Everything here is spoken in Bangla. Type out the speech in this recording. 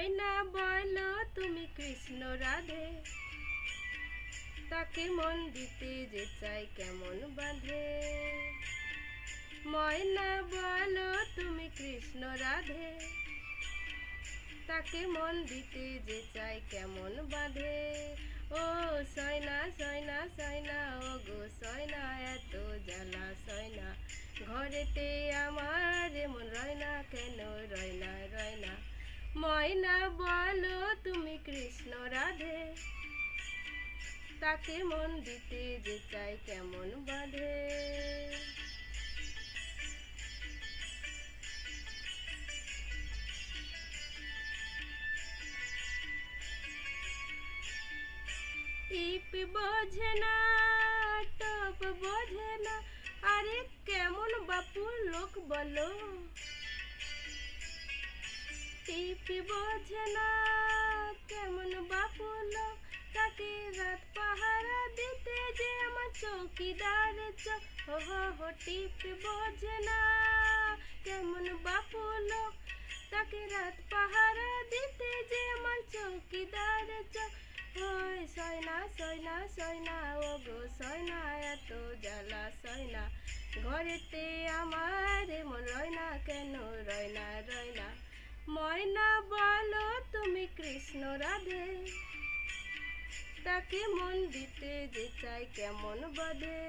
ময়না বলো তুমি কৃষ্ণ রাধে, তাকে মন দিতে যে চাই কেমন বাঁধে। ময়না বলো তুমি কৃষ্ণ রাধে, তাকে মন দিতে যে চাই কেমন বাঁধে। ও সয়না সয়না সয়না, ও গো সয়না এত জ্বালা সয়না, ঘরেতে আমার এমন রয়না কেন রয়না রয়না। ময়না বলো তুমি কৃষ্ণ রাধে, তাকে মন দিতে যে চাই কেমন বাঁধে। টিপ বোঝে না, টপ বোঝে না, আরে কেমন বাপু লোক বলো। টিপ বোঝে না, কেমন বাপু লোক, তাকে রাত পাহারা দিতে যে আমার চৌকিদার চোখ। হো হো হো টিপ বোঝে না, কেমন বাপু লোক, তাকে রাত পাহারা দিতে যে আমার চৌকিদার চোখ। ওই সয়না সয়না সয়না, ও গো সয়না এত জ্বালা সয়না, ঘরেতে আমার এমন রয়না কেন রয়না রয়না। ময়না বলো তুমি কৃষ্ণ রাধে, তাকে মন দিতে যে চাই কেমন বাঁধে।